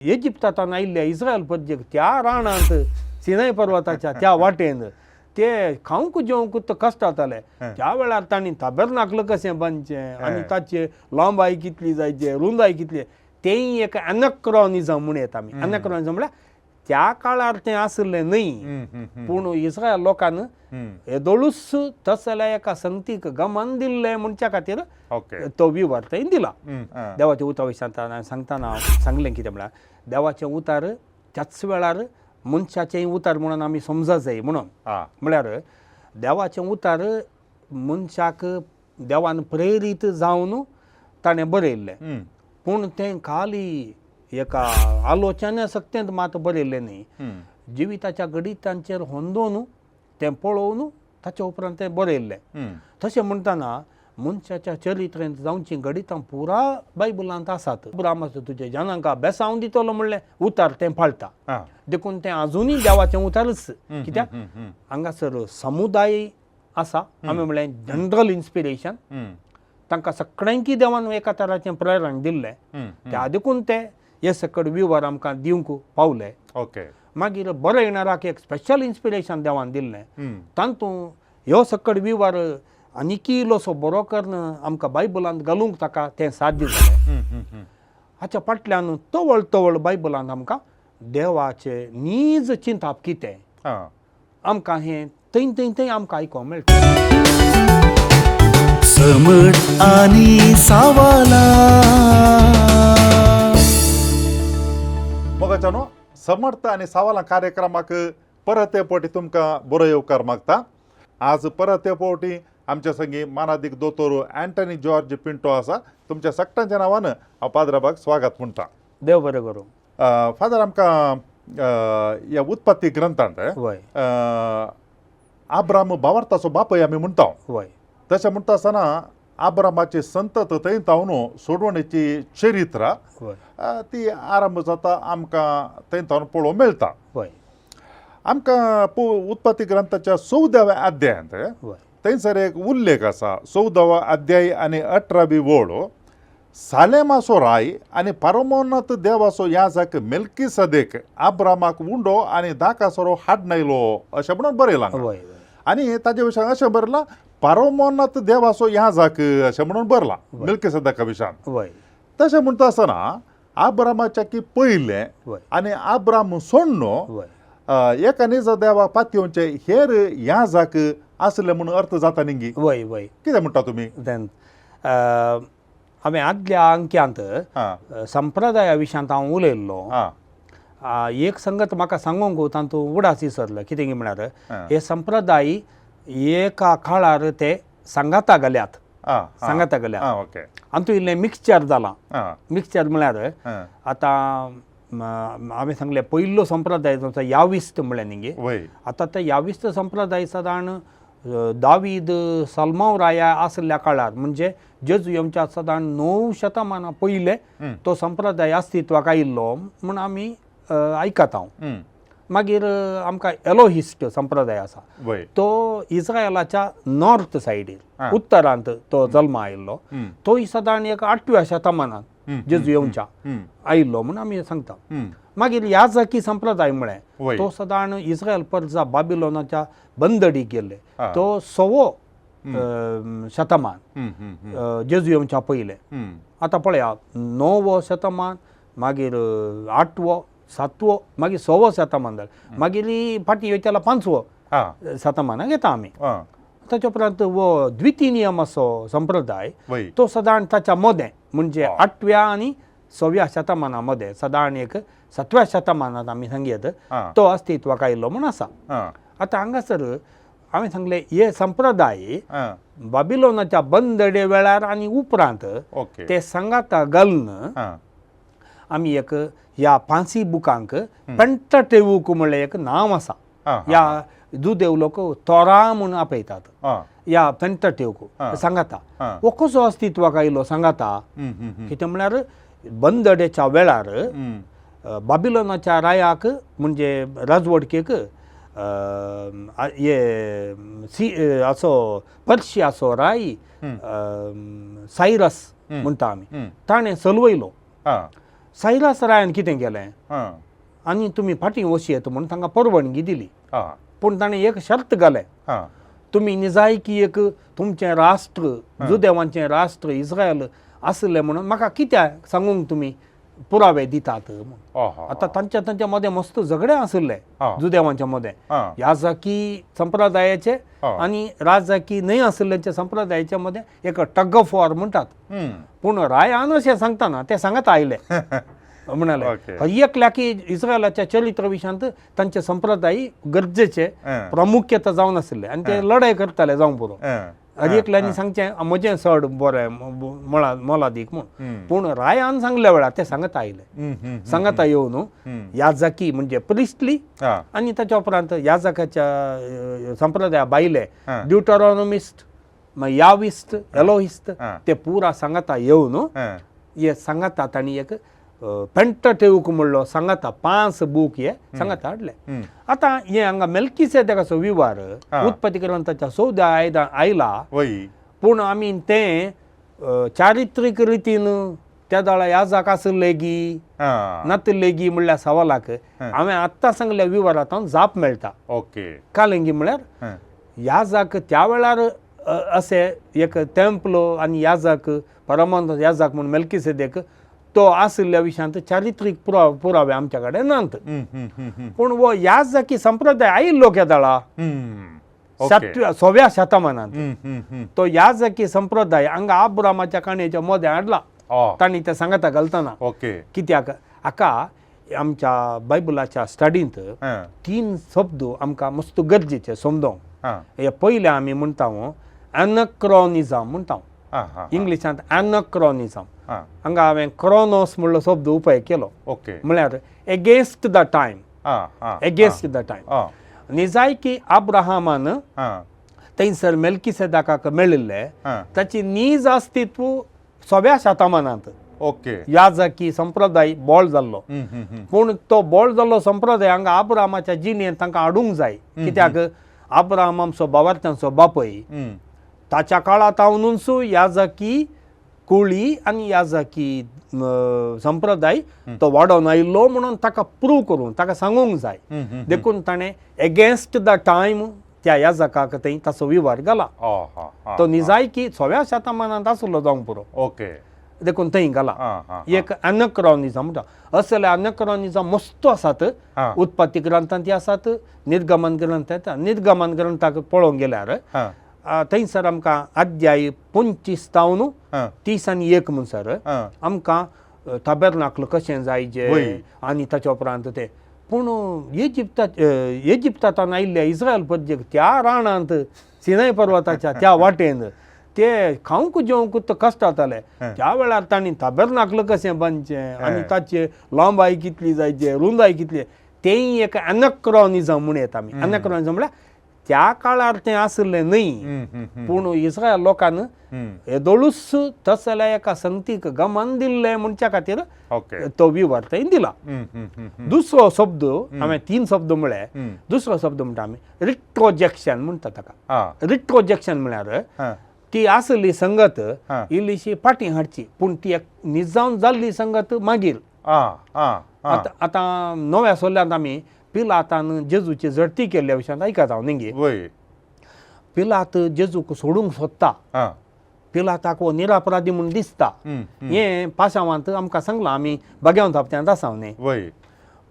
इजिप्तांत आयिल्ल्या इस्रायल प्रजेक त्या रानांत सिनाय पर्वताच्या त्या वाटेन ते खावंक जेवंक कश्ट जाताले त्या वेळार तांणी ताबेरनाकल कशें बांदचें आनी ताचे लांबाय कितली जायचे रुंदाय कितली तेय एक अनॅक्रॉनिझम म्हण येता आमी अनॅक्रॉनिझम म्हळ्यार त्या काळार तें आसलें न्हय पूण इस्रायल लोकान येदोळूच तस जाल्यार एका संगतीक गमान दिल्ले म्हणच्या खातीर तो विवर थंय दिला. देवाचे उतर विशयांत सांगतना सांगलें कितें म्हळ्यार देवाचें उतर त्याच वेळार मनशाचें उतर म्हणून आमी समजत जाय म्हणून म्हळ्यार देवाचें उतर मनशाक देवान प्रेरीत जावन ताणें बरयल्लें पूण तें खाली एका आलोचना सक्तेंत मात बरयल्लें न्ही जिविताच्या गणितांचेर होंदोवन तें पळोवन ताचे उपरांत तें बरयल्लें. तशें म्हणटना मनशाच्या चरित्रेंत जावची गणितां पुरा बायबलांत आसात. अब्रामाचो तुजे जनांक बेसांव दितलो म्हणलें उतर तें पाळटा देखून तें आजुनूय देवाचें उतरच कित्याक हांगासर समुदाय आसा आमी म्हणलें जनरल इन्स्पिरेशन तांकां सगळ्यांकी देवान एका तराचें प्रेरण दिल्लें त्या देखून तें हे सकट विवर आमकां दिवंक पावले. मागीर बरो येणाराक एक स्पेशल इन्स्पिरेशन देवान दिल्लें तातूंत ह्यो सकट विवर आनीकी इल्लोसो बरो करून आमकां बायबलांत घालूंक ताका तें साध्य जालें. हाच्या फाटल्यान तवळ तवळ बायबलांत आमकां देवाचे नीज चिंतप कितें आमकां हें थंय थंय थंय आमकां आयकोंक मेळटा. समट आनी सावाला मोगाच्यानो समर्थ आणि सावाला कार्यक्रमाक परत येवपावटी तुमकां बरो येवकार मागता. आज परत येवपावटी आमच्या संगी मानादीक दोतोर अँटनी जॉर्ज पिंटो आसा. तुमच्या सगळ्यांच्या नांवान हांव पाद्राबाक स्वागत म्हणटा. देव बरें करूं. फादर आमकां ह्या उत्पत्ती ग्रंथांत आब्राम भावार्थाचो बापूय आमी म्हणटा तशें म्हणटा आसतना आब्रामाची संतत थंय तावन सोडवणेची चरित्रां ती आरंभ जाता आमकां थंय तावन पळोवंक मेळटा. आमकां उत्पत्ती ग्रंथाच्या 14व्या अध्यायांत थंयसर एक उल्लेख आसा. 14वा अध्याय आनी 18वी वळ सालेमाचो राय आनी पारमोन्नत देवाचो याजक मेल्कीसदेक आब्रामाक उंडो आनी दाकासरो हाडनयलो अशें म्हणून बरयलां. आनी ताजे विशयान अशें बरयलां पारमोन्नत देवाचो याजक अशें म्हणून बरयलां मेल्कीसदेका विशयान. तशें म्हणटा आसतना आब्रामाच्या की पयलें आनी आब्राम सोडनो एका निज देवाक पातयेवचे हेर याजक आसले म्हणून अर्थ जाता न्ही. कितें म्हणटा तुमी? हांवें आदल्या अंक्यांत संप्रदाया विशयांत हांव उलयल्लो. एक संगत म्हाका सांगूंक तातूंत उडास विसरलो कितें म्हळ्यार हे संप्रदाय एका काळार ते सांगाता गेल्यात आनी तूं इल्लें मिक्सचर जालां. मिक्सचर म्हळ्यार आतां हांवें सांगलें पयलो संप्रदाय जो याविस्त म्हणलें न्ही. आतां ते याविस्त संप्रदाय सादारण दावीद सलमाव राया आसल्या काळार म्हणजे जेजुएमच्या सादारण 9 शतमाना पयले तो संप्रदाय अस्तित्वाक आयिल्लो म्हूण आमी आयकता. मागीर आमकां एलोहिस्ट संप्रदाय आसा तो इस्रायलाच्या नॉर्थ सायडीर उत्तरांत तो जल्म आयिल्लो. तोय सादारण एक 8व्या शतमानांत जेजुएमच्या आयिल्लो म्हूण आमी सांगता. मागीर याजकी संप्रदाय म्हळें तो सादारण इस्रायल परजा बाबिलोनाच्या बंदडीक गेल्ले तो 6वो शतमान जेजुएमच्या पयले. आतां पळया 9वो शतमान मागीर 8वो 7वो मागीर 6वो शतमान जालें मागीर फाटीं वयताला 5वो शतमानाक येता आमी. ताचे उपरांत वो द्वितीनियमाचो संप्रदाय तो सादारण ताच्या मदें म्हणजे 8व्या आनी 6व्या शतमाना मदें सादारण एक 7व्या शतमानांत आमी सांगयत तो अस्तित्वाक आयिल्लो म्हूण आसा. आतां हांगासर हांवें सांगलें हे संप्रदाय बाबिलोनाच्या बंदडे वेळार आनी उपरांत ते सांगाता घालून आमी एक ह्या 5 बुकांक पेंटाटेऊक म्हणलें एक नांव आसा. ह्या जुदेव लोक तोरा म्हूण आपयतात. ह्या पेंटाटेऊक सांगाता हो कसो अस्तित्वाक आयिल्लो सांगाता कितें म्हळ्यार बंदडेच्या वेळार बाबिलोनाच्या रायाक म्हणजे राजवडकेक पर्शियाचो राय सायरस म्हणटा आमी ताणें चलवयलो. सायरास रायान कितें केलें हां आनी तुमी फाटीं वशी येता म्हणून तांकां परवानगी दिली. हां पूण ताणें एक शर्त घालें, हां तुमी निजायकी एक तुमचें राष्ट्र जुदेवांचें राष्ट्र इस्रायल आसलें म्हणून म्हाका कित्याक सांगूंक तुमी पुरावे दितात म्हणून. आतां तांच्या मदें मस्त झगडें आसलें जुदेवांच्या मदें, याजाकी संप्रदायाचे आनी राजाकी न्हय आसलेंच्या संप्रदायाच्या मदें एक टग ऑफ वॉर म्हणटात. पूण रायान अशें सांगतना ते सांगत आयले म्हणाले एकल्या की इस्रायलाच्या चरित्र विशयांत तांचे संप्रदाय गरजेचे प्रामुख्यता जावन आसले आनी ते लढाई करताले जावं पुरो. एकल्यांनी सांगचें म्हजें चड बरें मोलादीक म्हूण. पूण रायान सांगल्या वेळार ते सांगत आयले, सांगता येवन याजाकी म्हणजे प्रिस्टली आनी ताच्या उपरांत याजकाच्या संप्रदाया भायले ड्युटरॉनॉमिस्ट, याविस्ट, एलोहिस्ट ते पुरा सांगता येवन हे सांगता तांणी एक पेंटाटेऊक म्हणलो सांगता 5 बूक हे सांगता हाडले. आतां हे हांगा मेल्किसेदेकाचो विवार उत्पत्ती ग्रंथाच्या 14 आयला, पूण आमी तें चारित्रीक रितीन त्या दाळा याजाक आसले गी नातले गी म्हणल्यार सवालाक हांवें आत्तां सांगल्या विवारांत जाप मेळटा. कालेंगी म्हळ्यार याजाक त्या वेळार अशें एक टेंपलो आनी याजाक परमंत याजाक म्हूण मेल्किसेदेक तो आसल्या विशयांत चारित्रीक पुरावे आमच्या कडेन नात. पूण वो याजाकी संप्रदाय आयिल्लो केदाळा 6व्या शतमानांत तो याजाकी संप्रदाय हांगा आब्रामाच्या काणयेच्या मदें हाडला तांणी ते सांगता घालतना. कित्याक हाका आमच्या बायबलाच्या स्टडींत 3 शब्द आमकां मस्त गरजेचे समजोंक. हे पयले आमी म्हणटा एनक्रॉनिझम म्हणटा, इंग्लिशांत एनक्रॉनिझम. हांगा हांवें क्रॉनोस म्हणलो शब्द उपाय केलो, म्हळ्यार against the time, against the time. निजायकी अब्राहामान थंयसर मेल्किसेदेकाक मेळिल्ले ताची नीज अस्तित्व 6व्या शतमानांत याजाकी संप्रदाय बोळ जाल्लो. पूण तो बोळ जाल्लो संप्रदाय हांगा अब्राहामाच्या जिणेंत तांकां हाडूंक जाय. कित्याक अब्राहाम आमचो बाबार्थ्यांचो बापय, ताच्या काळांत हावनूच याजाकी कुळी आनी याजाकी संप्रदाय तो वाडोवन आयिल्लो म्हणून ताका प्रूव करून ताका सांगूंक जाय. देखून ताणें एगेन्स्ट द टायम त्या याजकाक थंय ताचो विवार घाला. तो निजायकी 6व्या शतमानांत आसलो जावंक पुरो. देखून थंय घाला. एक एनक्रॉनिझम म्हणटा. असले एनक्रॉनिझम मस्त आसात, उत्पत्ती ग्रंथांत आसात, निर्गमन ग्रंथांत. निर्गमन ग्रंथाक पळोवंक गेल्यार थंयसर आमकां अध्याय 25 तावन 30 आनी 1 म्हणसर आमकां ताबेर्नाकल कशें जायचें आनी ताच्या उपरांत ते. पूण इजिप्तांतल्यान आयिल्ल्या इस्रायल प्रजेक त्या रानांत सिनाय पर्वताच्या त्या वाटेन ते खावंक जेवंक कश्ट जाताले. त्या वेळार तांणी ताबेर्नाकल कशें बांदचें आनी ताचे लांबाय कितली जायचे, रुंदाय कितली, तेंय एक एनक्रॉनिझम म्हूण येता आमी. एनक्रॉनिझम म्हळ्यार त्या काळार तें आसलें न्हय, पूण इस्रायल लोकान येदोळूच तसल्या एका संगतीक गमान दिल्लें म्हणच्या खातीर तो विवार थंय दिला. दुसरो शब्द हांवें 3 शब्द म्हळ्ळे. दुसरो शब्द म्हणटा आमी रिट्रोजेक्शन म्हणटा ताका. रिट्रोजेक्शन म्हळ्यार ती आसली संगत इल्लीशी फाटीं हाडची, पूण ती एक निजावन जाल्ली संगत मागीर. आतां नव्या सोल्ल्यांत आमी पिलातान जेजूची झडटी केल्ल्या विशयांत आयकत हांव न्ही. पिलात जेजूक सोडूंक सोदता, पिलाताक वो निरापराधी म्हूण दिसता. हें पाशावांत आमकां सांगलां, आमी बग्यावन थापत्यांत आसा न्ही.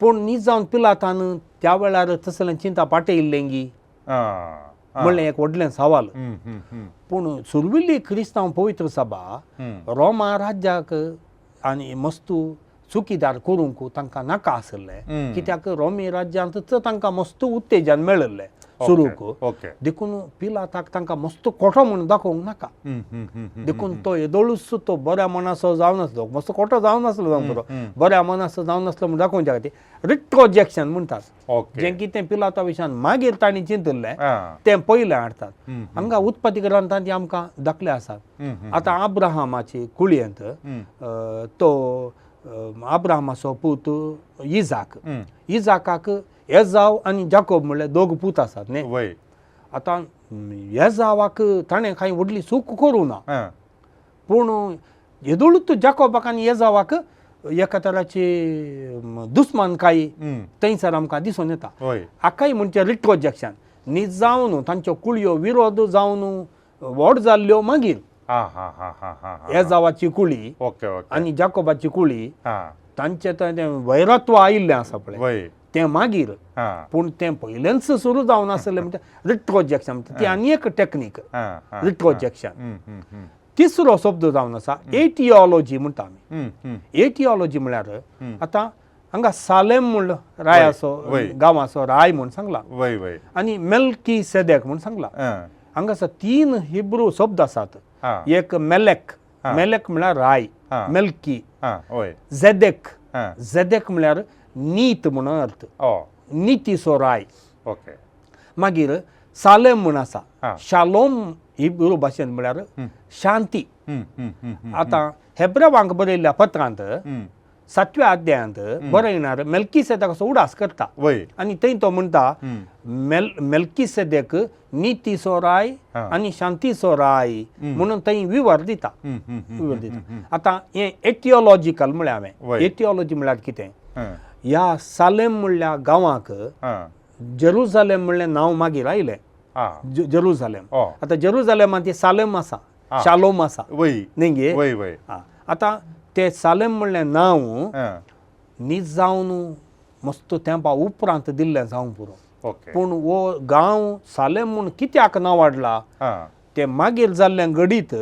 पूण न्ही जावन पिलातान त्या वेळार तसलें चिंता पाटयिल्लें गी म्हणलें एक व्हडलें सवाल. पूण सुरविल्ली क्रिस्तांव पवित्र सभा रोमा राज्याक आनी मस्तू चुकीदार करूंक तांकां नाका आसलें. कित्याक रोमी राज्यांत तांकां मस्त उत्तेजन मेळिल्लें सुरूक. देखून पिलाताक तांकां मस्त कोठो म्हूण दाखोवंक नाका. देखून तो येदोळूच तो बऱ्या मनाचो जावन नासलो, मस्त कोठो जावन नासलो जावं बरो, बऱ्या मनाचो जावन नासलो म्हूण दाखोवच्या खातीर रिट्रोजेक्शन म्हणटात. जें कितें पिलाता विशयान मागीर तांणी चिंतलें तें पयलें हाडटात. हांगा उत्पत्ती ग्रंथांत आमकां दाखले आसात. आतां अब्राहामाची कुळयेंत तो अब्राहामाचो पूत इजाक, इजाकाक एजाव आनी जाकोब म्हणल्यार 2 पूत आसात न्ही. आतां एजावाक ताणें कांय व्हडली चूक करूं ना, पूण येदोळूच जाकोबाक आनी एजावाक एका तराची दुस्मानकाई थंयसर आमकां दिसून येता. आकाय म्हणजे रिट्रोजेक्शन न्ही जावन तांच्यो कुळयो विरोध जावन व्हड जाल्ल्यो मागीर एजावाची कुळी आनी जाकोबाची कुळी तांचे वैरत्व आयिल्लें आसा पळय तें मागीर. पूण तें पयलेंच सुरू जावन आसलें म्हणजे रिट्रोजेक्शन ती आनी एक टॅक्नीक रिट्रोजेक्शन. तिसरो शब्द जावन आसा एटिओलॉजी म्हणटा आमी. एटिओलॉजी म्हळ्यार आतां हांगा सालेम म्हूण रायाचो गांवाचो राय म्हूण सांगला आनी मेल्कीसेदेक म्हूण सांगला. हांगासर 3 हिब्रू शब्द आसात. एक मेलेक म्हळ्यार राय, मेल्की. झेदेक म्हळ्यार नीत म्हणून अर्थ, नितीचो राय. मागीर सालेम म्हूण आसा, शालोम हिब्रू भाशेन म्हळ्यार शांती. आतां हेब्रेवांक बरयल्ल्या पत्रांत 7व्या अध्यायांत बरयणार मेल्कीसेदेकाचो उडास करता आनी थंय तो म्हणटा मेल्कीसेदेक नितीचो राय आनी शांतीचो राय म्हणून थंय विवर दिता. आतां हें एटिओलॉजिकल म्हळ्यार हांवें. एटिओलॉजी म्हळ्यार कितें? ह्या सालेम म्हणल्या गांवाक जेरुझलेम म्हणलें नांव मागीर आयलें. जेरुझलेम. आतां जेरुझलेमांत ती सालेम आसा, शालोम आसा न्ही गे. आतां तें सालेम म्हणलें नांव न्ही जावन मस्त तेंपा उपरांत दिल्लें जावं पुरो. पूण वो गांव सालेम म्हूण कित्याक नांव वाडला तें मागीर जाल्लें घडीत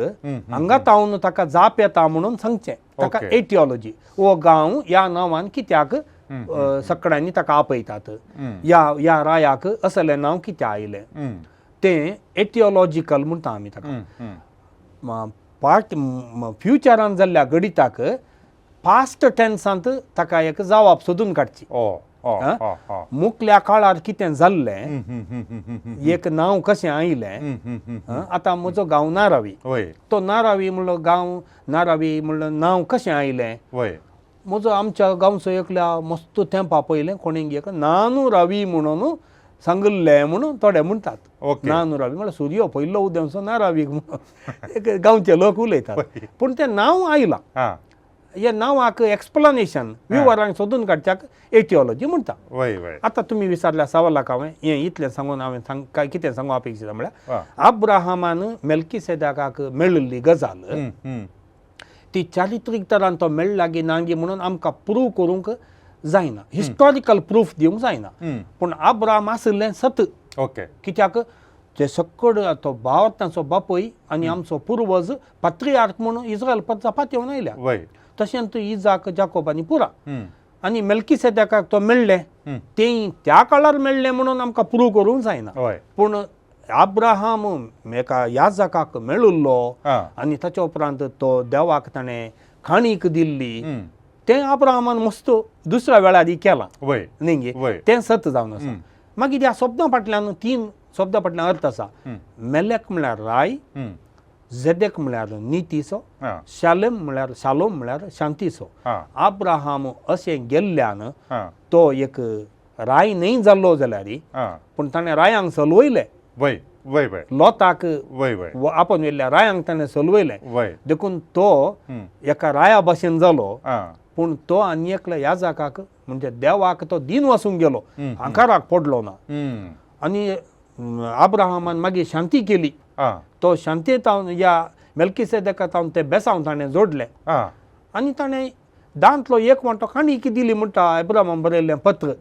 हांगा तावन ताका जाप येता म्हणून सांगचें. ताका एटिओलॉजी. वो गांव ह्या नांवान कित्याक सगळ्यांनी ताका आपयतात, ह्या रायाक असलें नांव कित्याक आयलें तें एटिओलॉजिकल म्हणटा आमी ताका. पार्ट फ्युचरान जाल्ल्या गणिताक पास्ट टेन्सांत ताका एक जावाब सोदून काडची. मुखल्या काळार कितें जाल्लें, एक नांव कशें आयलें. आतां म्हजो गांव नारावी. तो नारावी म्हणलो गांव, नारावी म्हणलो नांव कशें आयलें. म्हजो आमच्या गांवचो एकल्या मस्त तेंपा पयलें कोणींक एक नानू रावी म्हणून सांगल्लें म्हणून थोडे म्हणटात. नानू रावी म्हळ्यार सूर्य पयलो उदयचो नारावीक म्हणून गांवचे लोक उलयतात. पूण तें नांव आयलां. हे नांवाक एक्सप्लेनेशन विवरांक सोदून काडच्याक एटिओलॉजी म्हणटा. आतां तुमी विचारल्या सवालाक हांवें हें इतलें सांगून हांवें काय कितें सांगू अपेक्षीत म्हळ्यार अब्राहामान मेल्कीसेदेकाक मेळिल्ली गजाल ती चारित्रीक तरान तो मेळ्ळा गी ना गी म्हणून आमकां प्रूव करूंक जायना, हिस्टॉरिकल प्रूफ दिवंक जायना. पूण अब्राहम आसलें सत. कित्याक ते सकड तो भारताचो बापूय आनी आमचो पुर्वज पात्रियार्क म्हणून इस्रायल पात येवन आयल्या. तशेंच इजाक, जाकोब आनी पुरा. आनी मेल्कीसेदेकाक तो मेळ्ळें तें त्या काळार मेळ्ळें म्हणून आमकां प्रूव करूंक जायना. पूण अब्राहम एका याजकाक मेळिल्लो आनी ताच्या उपरांत तो देवाक ताणें खाणीक दिल्ली तें अब्राहमान मस्त दुसऱ्या वेळार केलां न्ही गे. तें सत जावन आसा. मागीर ह्या शब्दां फाटल्यान 3 शब्दां फाटल्यान अर्थ आसा. मेलेक म्हळ्यार राय, झेदेक म्हळ्यार नितीचो, शालोम म्हळ्यार शांतीचो. अब्राहम अशें गेल्ल्यान तो एक राय न्ही जाल्लो जाल्यार पूण ताणें रायांक चलवयलें. लोताक आपण वेल्ल्या रायांक ताणें चलवयलें देखून तो एका राया भाशेन जालो. पूण तो आनी एकल्या याजकाक म्हणजे देवाक तो दिन वसूंक गेलो, आकाराक पडलो ना. आनी अब्राहमान मागीर शांती केली. तो शांतेत ह्या मेल्कीसेदेकाक ते बेसांव ताणें जोडलें आनी ताणें दांतलो एक वांटो खाणीक दिली म्हणटा अब्राहमान बरयल्लें पत्र.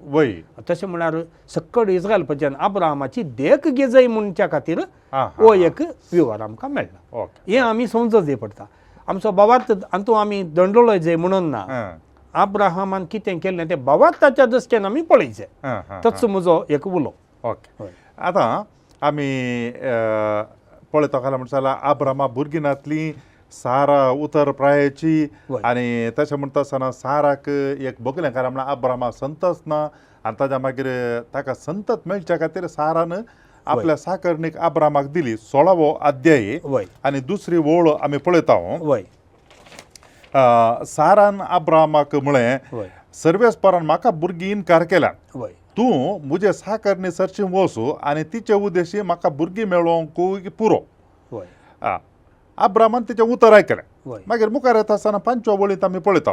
तशें म्हळ्यार सकड इस्रायल पच्यान अब्राहमाची देख घेजय म्हणच्या खातीर हो एक विवर आमकां मेळ्ळा. हें आमी समजूंक पडटा. आमचो बाबार्थ हातूंत आमी दंडोळय जय म्हणून ना. अब्राहमान कितें केल्लें तें बाबार्थाच्या दृश्टीन आमी पळयचें. तोच म्हजो एक उलो. आतां आमी पळयता जाल्यार म्हणटा जाल्यार अब्राहमा भुरगीनांतली सारा उतर प्रायाची आनी तशें म्हणटा आसतना साराक एक बगलें कारण म्हळ्यार अब्राहमा संतच ना आनी ताज्या मागीर ताका संतत मेळच्या खातीर सारान आपल्या साकरणीक अब्राहमाक दिली. 16वो अध्याय आनी दुसरी ओळ आमी पळयता. सारान अब्राहमाक म्हळें सर्वेस्परान म्हाका भुरगीं इन्कार केल्या. तूं म्हजे साकरणी सरशी वचू आनी तिचे उद्देशी म्हाका भुरगीं मेळोवंक पुरो. अब्राहमान तिचें उतर आयकलें. मागीर मुखार येता आसतना 5व्या वळींत आमी पळयता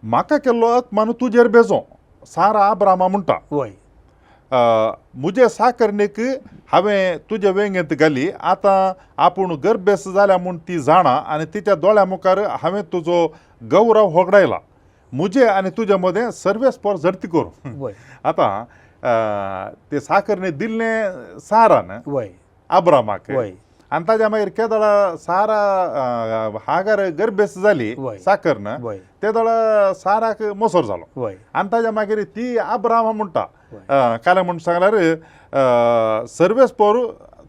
म्हाका केल्लो अपमान तुजेर बेजो सारा आब्रामा म्हणटा वय मुजे साकरणीक हांवें तुजे वेंगेंत घाली आतां आपूण गर्भेस जाल्या म्हूण ती जाणा आनी तिच्या दोळ्या मुखार हांवें तुजो गौरव होगडायला मुजे आनी तुजे मदें सर्वेस्पर झडती करूं वय आतां ते साकरणे दिल्लें सारान वय आब्रामाक वय आनी ताज्या मागीर केदोळा सारा हागार गर्भेस जाली वय. साकरन वय तेदोळा साराक मोसोर जालो वय आनी ताज्या मागीर ती आब्रामा म्हणटा काले म्हण सांगल्यार सर्वेस्पर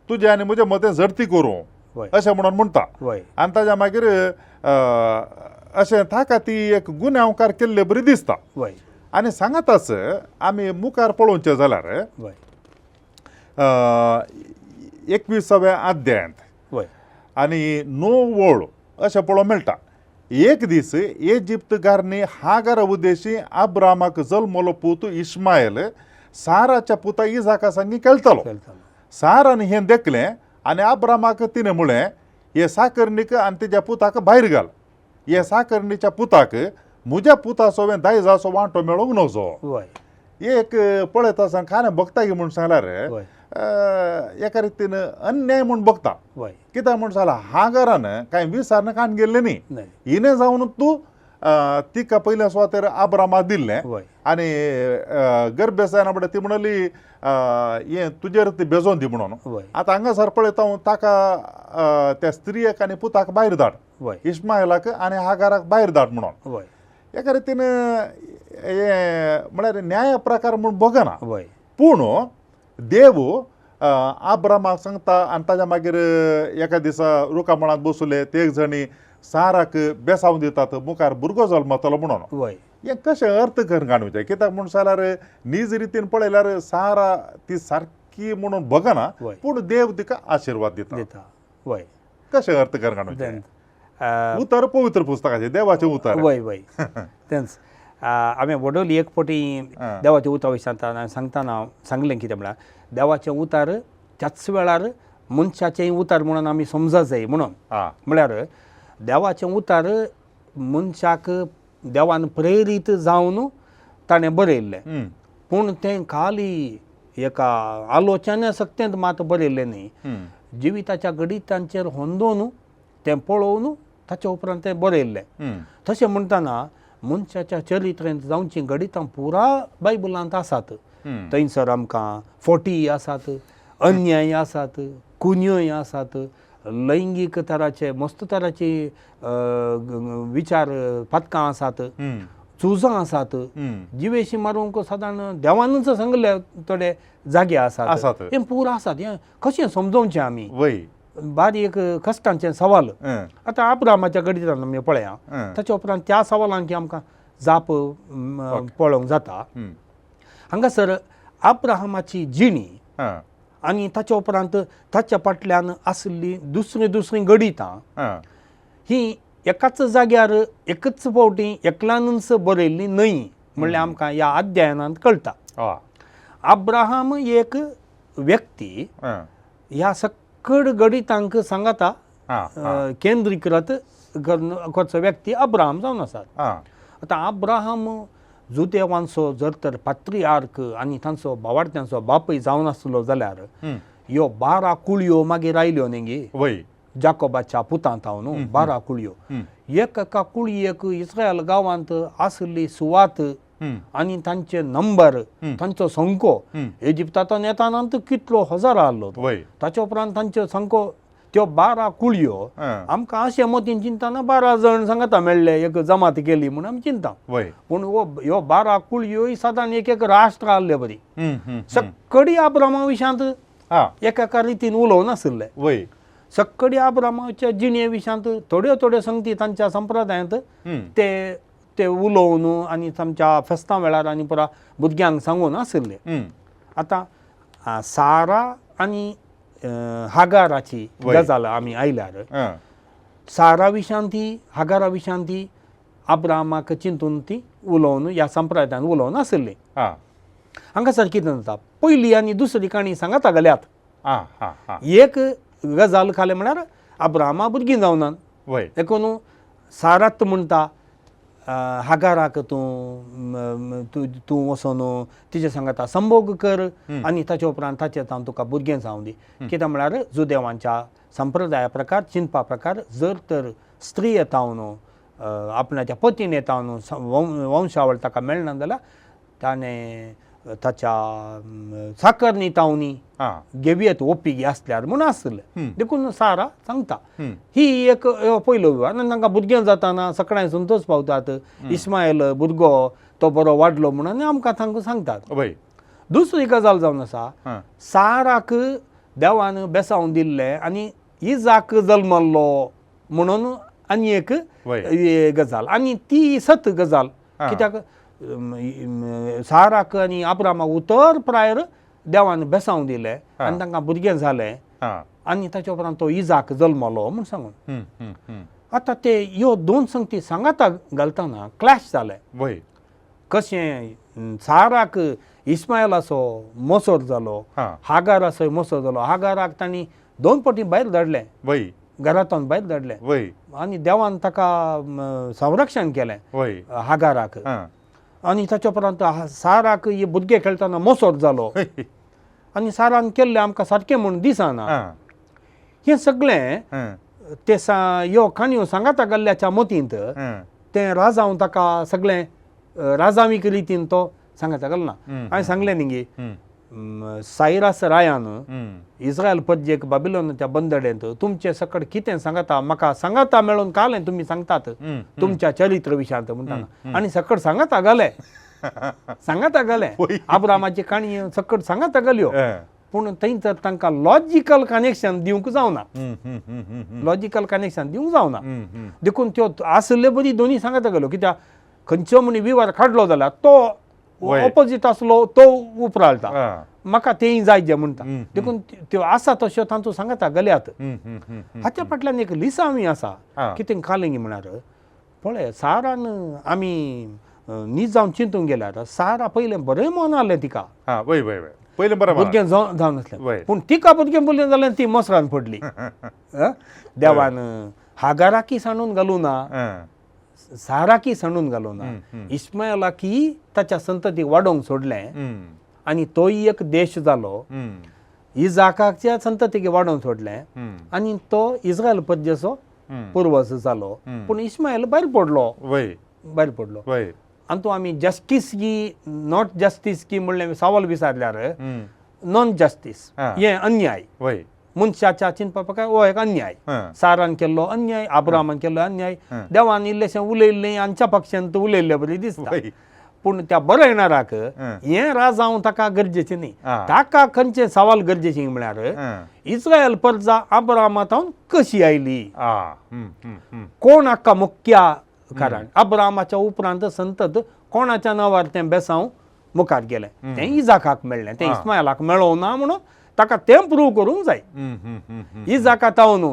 तुजे आनी म्हजे मदें झडती करूं वय अशें म्हणून म्हणटा वय आनी ताज्या मागीर अशें ताका ती एक गुन्यांवकार केल्ले बरी दिसता वय आनी सांगाताच आमी मुखार पळोवचें जाल्यार वय 21व्या अध्यायांत वय आनी 9 वळ अशें पळोवंक मेळटा एक दीस इजिप्त गारनी हागार उद्देशी अब्रामाक जल्मलो पूत इश्मायल साराच्या पुता इजाका संगी केळटालो सारान हें देखलें आनी अब्रामाक तिणें म्हळें हे साकरणीक आनी तिच्या पुताक भायर घाल हे साकरणीच्या पुताक म्हज्या पुता सोवें दायजाचो वांटो मेळोंक नजो वय एक पळयत आसा खाणें बघता की म्हूण सांगल्यार वय एका रितीन अन्याय म्हूण बघता वय कित्याक म्हूण सांगला हागारान कांय विसारन काण गेल्लें न्ही नाही हिने जावन तूं तिका पयल्या सुवातेर आब्रामा दिल्लें वय आनी गर्भेस जायना फुडें ती म्हणली हें तुजेर ती बेजोन दी म्हणून वय आतां हांगासर पळयता हांव ताका त्या स्त्रियेक आनी पुताक भायर धाड वय इश्मायलाक आनी हागाराक भायर धाड म्हणून वय एका रितीन हें म्हळ्यार न्याय प्रकार म्हूण बघना वय पूण देव आब्रामाक सांगता आनी ताज्या मागीर एका दिसा रुखामणांत बसले ते एक जणी साराक बेसांव दितात मुखार भुरगो जल्मतलो म्हणून वय हें कशें अर्थ करून काडूचें कित्याक म्हूण सांगल्यार नीज रितीन पळयल्यार सारा ती सारकी म्हणून बघना वय. पूण देव तिका आशिर्वाद दिता दिता वय कशें अर्थ करून काडूचें उतर पवित्र पुस्तकाचें देवाचें उतर वय वय तेंच आमी वडोली एक फावटी देवाचें उतर विचारता सांगतना सांगलें कितें म्हळ्यार देवाचें उतर त्याच वेळार मनशाचेंय उतर म्हणून आमी समजत जाय म्हणून म्हळ्यार देवाचें उतर मनशाक देवान प्रेरीत जावन ताणें बरयल्लें पूण तें खाली एका आलोचना सक्तेंत मात बरयल्लें न्ही जिविताच्या गणितांचेर होंदोवन तें पळोवन ताचे उपरांत तें बरयल्लें तशें म्हणटना मनशाच्या चरित्रेंत जावची गणितां पुरा बायबलांत आसात थंयसर आमकां फोटी आसात अन्याय आसात कुन्योय आसात लैंगीक तराचे मस्त तराची विचार पातकां आसात चुजां आसात जिवेशी मारूंक सादारण देवानूच सांगले थोडे जागे आसात हें पुरो आसात हें कशें समजोवचें आमी बारीक कश्टांचें सवाल आतां अब्रामाच्या गणितान आमी पळया ताच्या उपरांत त्या सवालांची आमकां जाप पळोवंक जाता हांगासर अब्राहमाची जिणी आनी ताच्या उपरांत ताच्या फाटल्यान आसली दुसरी गणितां ही एकाच जाग्यार एकच फावटी एकल्यानूच बरयल्ली न्हय म्हणल्यार आमकां ह्या अध्यायनांत कळटा अब्राहम एक व्यक्ती ह्या सकड गणितांक सांगता केंद्रीकृत करचो व्यक्ती अब्राहम जावन आसात आतां अब्राहम जुदेवांचो जर तर पात्रियार्क आनी तांचो भावार्थ्यांचो बापूय जावन आसलो जाल्यार ह्यो 12 कुळयो मागीर आयल्यो न्ही गे जाकोबाच्या पुतांत हांव न्हू 12 कुळयो एका कुळयेक इस्रायल गांवांत आसली सुवात आनी तांचे नंबर तांचो संको इजिप्तांतल्यान येताना कितलो हजार आहलो ताच्या उपरांत तांचो संको त्यो 12 कुळयो आमकां अशें मतीन चिंतना 12 जण सांगता मेळ्ळे एक जमात केली म्हणून आमी चिंता पूण ह्यो 12 कुळयोय सादारण एक राष्ट्र आहले बरी सक्कडी अब्रामा विशांत एका रितीन उलोवन आसले सक्कडी अब्रामाच्या जिणे विशांत थोड्यो संगती तांच्या संप्रदायांत ते उलोवन आनी तांच्या फेस्तां वेळार आनी पुरा भुरग्यांक सांगून आसले आतां सारा आनी हागाराची गजाल आमी आयल्यार सारा विशांती हागारा विशांती अब्रामाक चिंतून ती उलोवन ह्या संप्रदायान उलोवन आसली हांगासर कितें जाता पयली आनी दुसरी काणी सांगता गेल्यात एक गजाल खाले म्हळ्यार अब्राहमा भुरगीं जावनात देखून सारात म्हणटा हागाराक तूं वचोन तिचे सांगता संभोग कर आनी ताचे उपरांत ताचे जावन तुका भुरगें जावं दी. कित्याक म्हळ्यार जुदेवांच्या संप्रदाया प्रकार चिंतपा प्रकार जर तर स्त्री येतावन आपणाच्या पतीन येतावन वंशावळ ताका मेळना जाल्यार ताणें ताच्या साकर न्हितावनी घेवयेत ओप्पिगे आसल्यार म्हूण आसलें. देखून सारा सांगता ही एक पयलो विवाह. आनी तांकां भुरगें जाताना सगळ्यांक संतोश पावतात. इस्मायल भुरगो तो बरो वाडलो म्हणून आमकां तांकां सांगतात. दुसरी गजाल जावन आसा साराक देवान बेसावून दिल्लें आनी इजाक जल्मल्लो म्हणून आनी एक गजाल आनी ती सत गजाल. कित्याक साराक आनी अब्रामाक उतर प्रायर देवान बेसावून दिलें आनी तांकां भुरगें जालें आनी ताचे उपरांत तो इजाक जल्मलो म्हूण सांगून. आतां ते ह्यो दोन संगती सांगाता घालतना क्लॅश जाले. कशें साराक इस्मायलाचो मोसोर जालो, हागाराचोय मोसोर जालो. हागाराक तांणी 2 फावटी भायर धाडलें, घरांतून भायर धाडलें आनी देवान ताका संरक्षण केलें हागाराक. आनी ताचे उपरांत साराक हे भुरगे खेळटाना मोसोर जालो आनी सारान केल्लें आमकां सारकें म्हूण दिसना. हें सगळें ते ह्यो काणयो सांगाता गेल्ल्याच्या मतींत तें राजावन ताका सगळें राजावीक रितीन तो सांगाता गेलो ना. हांवें सांगलें न्ही सायरास रायान इस्रायल प्रजेक बाबिलोनाच्या बंदडेंत तुमचे सकट कितें सांगता म्हाका सांगता मेळून कालें तुमी सांगतात तुमच्या चरित्र विशयांत म्हणटाना. आनी सकट सांगता घाले सांगता घाले अब्रामाची काणी सकट सांगता घाल्यो. पूण थंयसर तांकां लॉजिकल कनेक्शन दिवंक जावना. लॉजिकल कनेक्शन दिवंक जावना. देखून त्यो आसले बरी दोनी सांगता गेलो. कित्याक खंयचो म्हणी विवार काडलो जाल्यार तो ऑपोजीट आसलो तो उपराळटा म्हाका तेंय जाय जे म्हणटा. देखून त्यो आसा तश्यो तांतू सांगता गेल्यात. हाच्या फाटल्यान एक लिसावी आसा. कितें कालेंगी म्हळ्यार पळय सारान आमी न्हीद जावन चिंतूंक गेल्यार सारा पयलें बरें मन आसलें तिका. भुरगें जावन आसलें पूण तिका भुरगें बोललें जाल्यार ती मसरान पडली. देवान हागाराकी सांडून घालूं ना, साराकी सांडून घालूं ना, इस्मायलाकी ताच्या संततीक वाडोवंक सोडलें आनी तोय एक देश जालो. इजाकाच्या संततीक वाडोवंक सोडलें आनी तो इस्रायल प्रजेचो पुर्वज जालो. पूण इस्मायल भायर पडलो. आनी तूं आमी जस्टीस की नॉट जस्टीस की म्हणलें सवाल विचारल्यार नॉन जस्टीस हें अन्याय. मनशाच्या चिंतपा प्रकार हो एक अन्याय. सारान केल्लो अन्याय, अब्रामान केल्लो अन्याय. देवान इल्लेशें उलयल्लें आमच्या पक्षांत उलयल्लें बरें दिसता. पूण त्या बरो येणाराक हें राजावं ताका गरजेचें न्ही. ताका खंयचें सवाल गरजेचें म्हळ्यार इस्रायल प्रजा अब्रामातावन कशी आयली, कोण हाका मुख्य कारण. अब्रामाच्या उपरांत संतत कोणाच्या नांवार तें बेसांव मुखार गेलें. तें इजाकाक मेळ्ळें, तें इस्मायलाक मेळों ना म्हणून ताका तें प्रूव करूंक जाय. इजाका तावन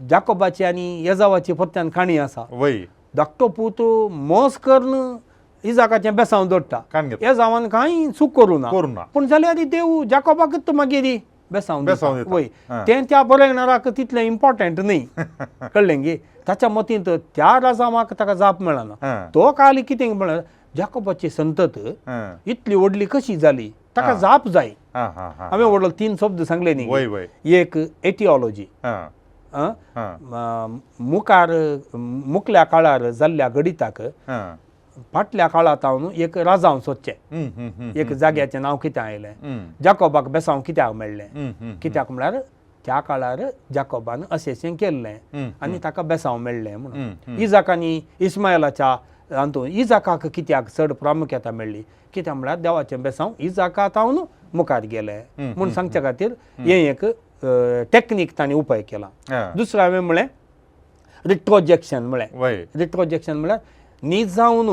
जाकोबाची आनी येजावाची परत्यान काणी आसा. धाकटो पूत मोस करून इजाकाचें बेसांव दडटा. येजावान कांय चूक करूं ना. पूण जाल्यार देव जाकोबाकच मागीर बेसांव वय तें त्या बरें येणाराक तितलें इम्पॉर्टंट न्ही. कळ्ळें गे. ताच्या मतींत त्या राजावाक ताका जाप मेळना. तो काल कितें म्हळ्यार जाकोबाची संतत इतली व्हडली कशी जाली ताका जाप जाय. हांवें व्हडलो 3 शब्द सांगले न्ही. एक एटिओलॉजी, मुखार मुखल्या काळार जाल्ल्या गणिताक फाटल्या काळांत हांव एक राजांव सोदचें. एक जाग्याचें नांव कितें आयलें, जाकोबाक बेसांव कित्याक मेळ्ळें. कित्याक म्हळ्यार त्या काळार जाकोबान अशें केल्लें आनी ताका बेसांव मेळ्ळें म्हणून. इजाक आनी इस्मायलाच्या हातूंत इजाकाक कित्याक चड प्रामुख्यता मेळ्ळी. कित्याक म्हळ्यार देवाचें बेसांव इजाका तावन मुखार गेलें म्हूण सांगचे खातीर हें एक टॅक्नीक तांणी उपाय केला. दुसरें हांवें म्हळें रिट्रोजेक्शन म्हळ्यार न्हीद जावन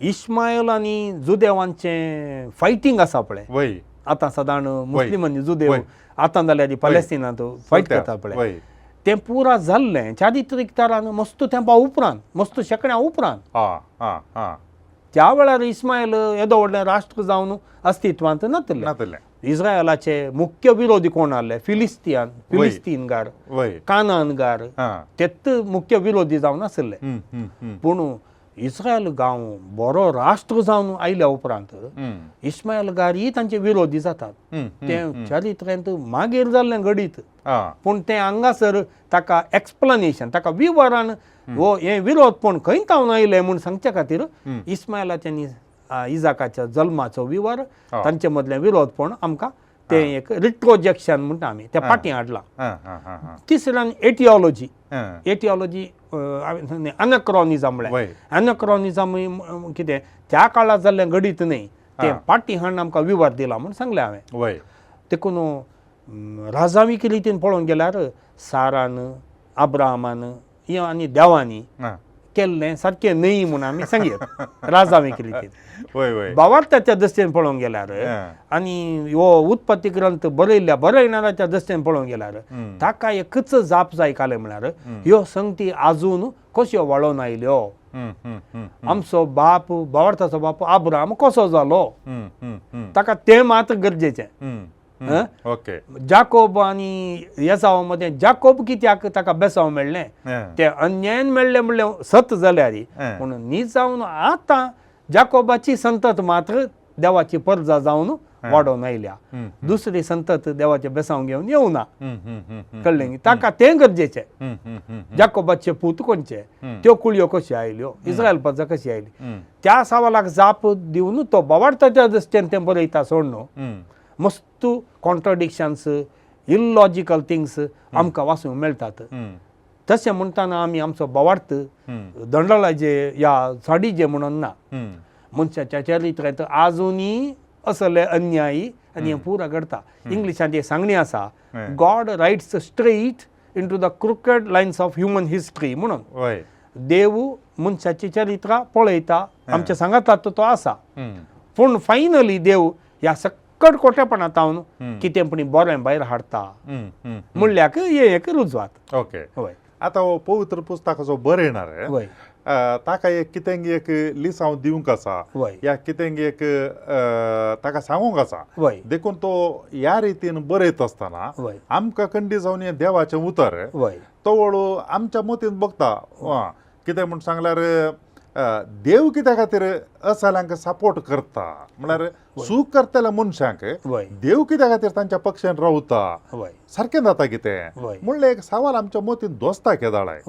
इस्मायल आनी जुदेवांचें फायटींग आसा पळय. आतां सदां मुस्लीम आनी जुदेव आतां जाल्यार पॅलेस्टिनांत फायट करता पळय तें पुरा जाल्लें चारित्रीक तरान मस्त तेंपा उपरांत, मस्त शेकड्या उपरांत. त्या वेळार इस्मायल येदो व्हडलें राष्ट्र जावन अस्तित्वांत नातलें. इस्रायलाचे मुख्य विरोधी कोण आसले, फिलिस्तीनगार, कानानगार, तेच मुख्य विरोधी जावन आसले. पूण इस्रायल गांव बरो राष्ट्र जावन आयल्या उपरांत इस्मायल गारी तांचे विरोधी जातात ते चरित्रांत मागीर जाल्लें घडीत पूण तें हांगासर ताका एक्सप्लनेशन ताका विवरण वो हे विरोधपण खंय तावन आयले म्हूण सांगचे खातीर इस्मायलाच्या आनी इजाकाच्या जल्माचो विवर तांचे मदलें विरोधपण आमकां ते एक रिट्रोजेक्शन म्हणटा आमी त्या फाटीं हाडलां. तिसऱ्यान एटिओलॉजी अनक्रॉनिझम म्हळ्यार अनक्रॉनिझम कितें त्या काळार जाल्लें घडीत न्हय तें फाटीं हाडून आमकां विवर दिला म्हूण सांगलें हांवें. देखून राजावीक रितीन पळोवंक गेल्यार सारान अब्राहमान आनी देवानी केल्लें सारकें न्हय म्हूण आमी सांगयात राजावीक रितीन. भावार्थाच्या दृश्टीन पळोवंक गेल्यार आनी हो उत्पत्ती ग्रंथ बरयणाऱ्याच्या दृश्टीन पळोवंक गेल्यार ताका एकच जाप जाय काले म्हळ्यार ह्यो संगती आजून कश्यो वाडोवन आयल्यो. आमचो बाप भावार्थाचो बाप अब्राहम कसो जालो ताका तें मात गरजेचें. जाकोब आनी येसाव मदें जाकोब कित्याक ताका बेसाव मेळ्ळें तें अन्यायान मेळ्ळें म्हणलें सत जाल्यार पूण न्ही जावन आतां जाकोबाची संतत मात्र देवाची परजा जावन वाडोवन आयल्या. दुसरी संतत देवाचे बेसाव घेवन येवना कळ्ळें ताका तें गरजेचें. जाकोबाचे पूत कोणचे त्यो कुळयो कश्यो आयल्यो इस्रायल प्रजा कशी आयली त्या सवालाक जाप दिवन तो भावार्थाच्या दृश्टीन तें बरयता सोड न्हू. मस्त कॉन्ट्रडिक्शन्स इलॉजिकल थिंग्स आमकां वाचूंक मेळटात. तशें म्हणटाना आमी आमचो भावार्थ दंडलाजे या साडीजे म्हणून ना मनशाच्या चरित्रांत आजुनी असले अन्यायी आनी हें पुरा घडटा. इंग्लिशांत एक सांगणी आसा God writes straight into the crooked lines of human history म्हणून देव मनशाची चरित्रां पळयता आमच्या सांगातात तो आसा पूण फायनली देव ह्या सकट कोटेपणांतावन कितेंपणी बरें भायर हाडटा म्हणल्याक हे एक रुजवात. ओके आतां हो पवित्र पुस्तकाचो बरयणार ताका एक कितें एक लिसांव दिवंक आसा या कितें एक ताका सांगूंक आसा देखून तो ह्या रितीन बरयत आसतना आमकां खंडी जावन हें देवाचें उतर तो वळू आमच्या मतीन बघता कितें म्हूण सांगल्यार देव कित्या खातीर असाल्यांक सपोर्ट करता म्हळ्यार सूख करतल्या मनशांक देव कित्या खातीर तांच्या पक्षान रावता सारकें जाता कितें म्हणलें एक सवाल आमच्या मतीन दोस्ता केदाळाय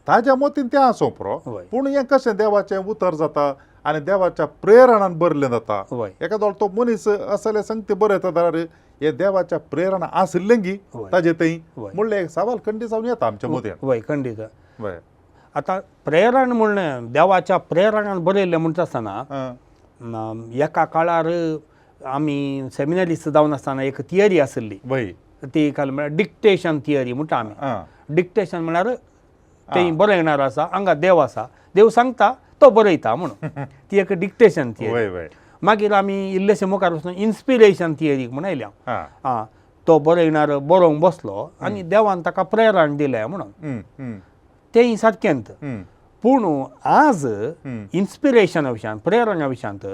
ताज्या मतीन तें आसूं पुरो पूण हें कशें देवाचें उतर जाता आनी देवाच्या प्रेरणान बरलें जाता. एखादो तो मनीस असले संगती बरयता जाल्यार हे देवाच्या प्रेरणा आसलेंगी ताजे थंय म्हणलें एक सवाल खंडीत जावन येता आमच्या मतीन. खंडीत आतां प्रेरण म्हणलें देवाच्या प्रेरणान बरयलें म्हणटा आसतना एका काळार आमी सेमिनरिस्ट जावन आसतना एक थियरी आसली ती म्हळ्यार डिक्टेशन थियरी म्हणटा आमी. डिक्टेशन म्हळ्यार तें बरयणार आसा हांगा देव आसा देव सांगता तो बरयता म्हणून ती एक डिक्टेशन थियरी. मागीर आमी इल्लेशे मुखार वचून इन्स्पिरेशन थियरी म्हूण आयल्या तो बरयणार बरोवंक बसलो आनी देवान ताका प्रेरण दिलें म्हणून तें सारकेंत. पूण आज इन्स्पिरेशना विशयांत प्रेरणा विशयांत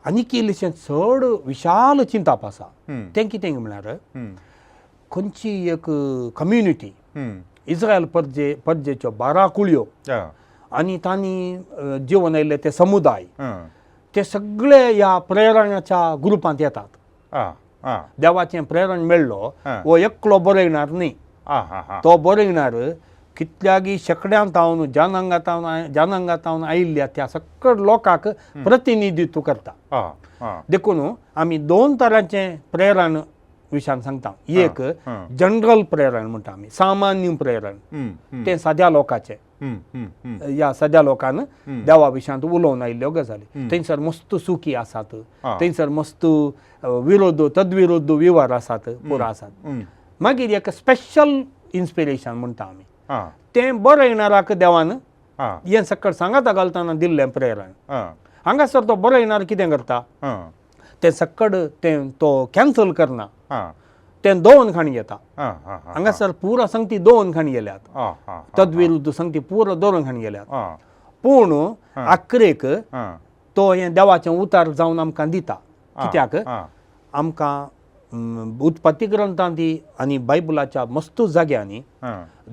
आनीक इल्लेशें चड विशाल चिंताप आसा. तें कितें म्हळ्यार खंयची एक कम्युनिटी इस्रायल परजेच्यो 12 कुळयो आनी तांणी जिवन आयिल्ले ते समुदाय ते सगळे ह्या प्रेरणाच्या ग्रुपांत येतात. देवाचें प्रेरण मेळ्ळो वो एकलो बरयणार न्ही तो बरयणार कितल्यागी शेकड्यांतावन जनांगातावन आयिल्ल्या त्या सकट लोकांक प्रतिनिधित्व करता. देखून आमी 2 तरांचें प्रेरण विशयान सांगता. एक जनरल प्रेरण म्हणटा आमी सामान्य प्रेरण तें सद्या लोकांचें ह्या सद्या लोकांन देवा विशयांत उलोवन आयिल्ल्यो गजाली थंयसर मस्त सुखी आसात थंयसर मस्त तद्विरोध विवर आसात पुरो आसात. मागीर एक स्पेशल इन्स्पिरेशन म्हणटा आमी तें बरयणाराक देवान हें सकट सांगाता घालतना दिल्लें प्रेरण. हांगासर तो बरयणार कितें करता तें सकट तें तो कॅन्सल करना तें 2 खाणी घेता. हांगासर पुरो संगती 2 खाणी गेल्यात तद्विरुद्ध संगती पुरो 2 खाणी गेल्यात पूण आखरेक तो हें देवाचें उतर जावन आमकां दिता. कित्याक आमकां उत्पत्ती ग्रंथांत आनी बायबलाच्या मस्त जाग्यांनी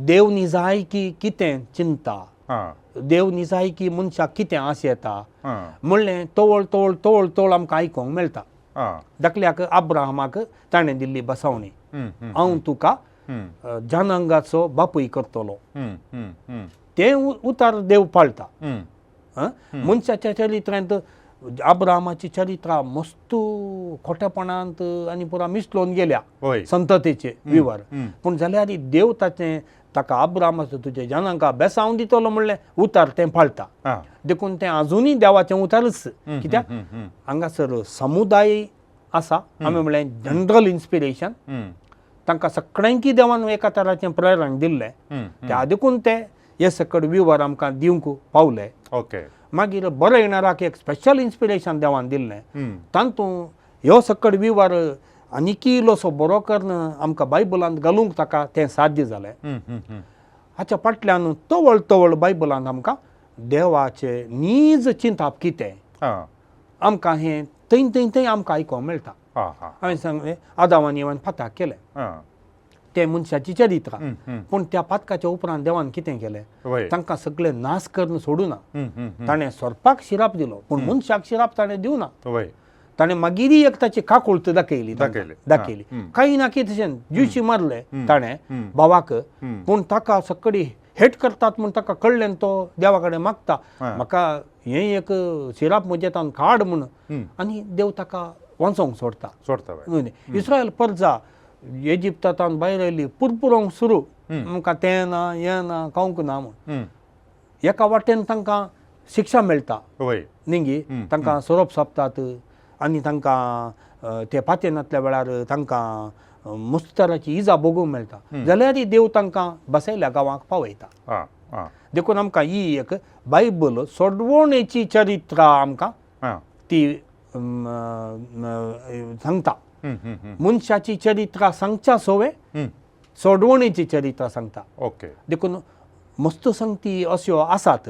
देव निजाय की कितें चिंता देव निसाय की मनशाक कितें आस येता म्हणलें तवळ तवळ तवळ तवळ आमकां आयकोंक मेळटा. दाखल्याक अब्राहमाक ताणें दिल्ली बसवणी, हांव तुका जनांगाचो बापूय करतलो. तें उतार देव पाळटा. मनशाच्या चरित्रांत अब्राहमाची चरित्रां मस्त खोटेपणांत आनी पुरा मिसलोवन गेल्या संततेचे विवर. पूण जाल्यार देव ताका अब्राहमाचो तुजे जनांका बेसांव दितलो म्हणलें उतार तें पाळटा. देखून तें आजुनूय देवाचें उतारच. कित्याक हांगासर समुदाय आसा, आमी म्हणलें जनरल इन्स्पिरेशन. तांकां सगळ्यांकी देवान एका तराचें प्रेरण दिल्लें, त्या देखून ते हे सकट विवर आमकां दिवंक पावले. मागीर बरो येणाराक एक स्पेशल इन्स्पिरेशन देवान दिल्लें. तातूंत ह्यो सकट विवर आनीकी इल्लोसो बरो करून आमकां बायबलांत घालूंक ताका तें साध्य जालें. हाच्या फाटल्यान तवळ तवळ बायबलांत आमकां देवाचें नीज चिंतप कितें आमकां हें थंय थंय थंय आमकां आयकोंक मेळटा. हांवें सांगलें आदाम आनी एवान पातक केलें, तें मनशाची चरित्रां. पूण त्या पातकाच्या उपरांत देवान कितें केलें, तांकां सगळें नाश करून सोडूना. ताणें सर्पाक शिराप दिलो पूण मनशाक शिराप ताणें दिवना. ताणें मागीर एक ताची काकुळत दाखयली. काही ना कितें तशें जुशी मारलें ताणें भावाक, पूण ताका सकडी हेट करतात म्हूण ताका कळ्ळें. तो देवा कडेन मागता, म्हाका हें एक शिराप म्हजे तान काड म्हूण, आनी देव ताका वचोंक सोडता. इस्रायल परजा इजिप्तांत भायर आयली, पुरपुरोंक सुरू, आमकां तें ना हें ना खावंक ना म्हूण. एका वाटेन तांकां शिक्षा मेळटा न्ही, तांकां सोरोप सोंपतात आनी तांकां ते पातेनांतल्या वेळार तांकां मुस्तराची इजा भोगूंक मेळटा. जाल्यार देव तांकां बसयल्या गांवांक पावयता. देखून आमकां ही एक बायबल सोडवणेची चरित्रां आमकां ती सांगता. मनशाची चरित्रां सांगच्या सोवे सोडवणेची चरित्रां सांगता. देखून मस्त संगती अश्यो आसात,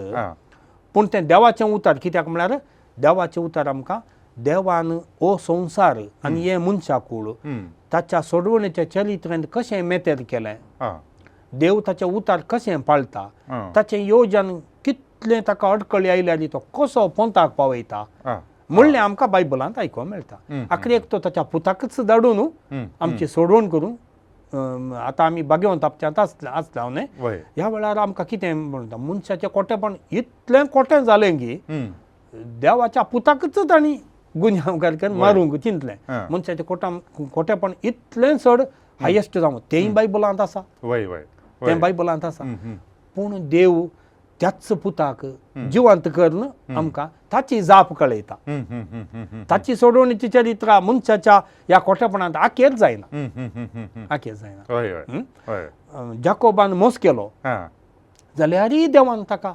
पूण तें देवाचें उतार. कित्याक म्हळ्यार देवाचें उतार आमकां देवान हो संवसार आनी हे मनशाकूळ ताच्या सोडवणेच्या चरित्रांत कशें मेतेर केलें, देव ताचें उतार कशें पाळटा, ताचें योजन कितलें ताका अडकळी आयल्यार तो कसो पोंताक पावयता म्हणलें आमकां बायबलांत आयकोंक मेळटा. आखरेक तो ताच्या पुताकच धाडून आमची सोडवण करूं. आतां आमी भाग्यवंतांत आसल्या न्हय, ह्या वेळार आमकां कितें म्हणटा, मनशाचें खोटेपण इतलें खोटें जालें की देवाच्या पुताकच तांणी गुन्यांवकार करून मारूंक चिंतलें. मनशाचें खोटेपण इतलें चड हायेस्ट जावं तेंय बायबलांत आसा, तें बायबलांत आसा. पूण देव त्याच पुताक जिवंत करून आमकां ताची जाप कळयता. ताची सोडवणेची चरित्रां मनशाच्या ह्या खोटेपणांत आखेर जायना. जाकोबान मोस केलो जाल्यारय देवान ताका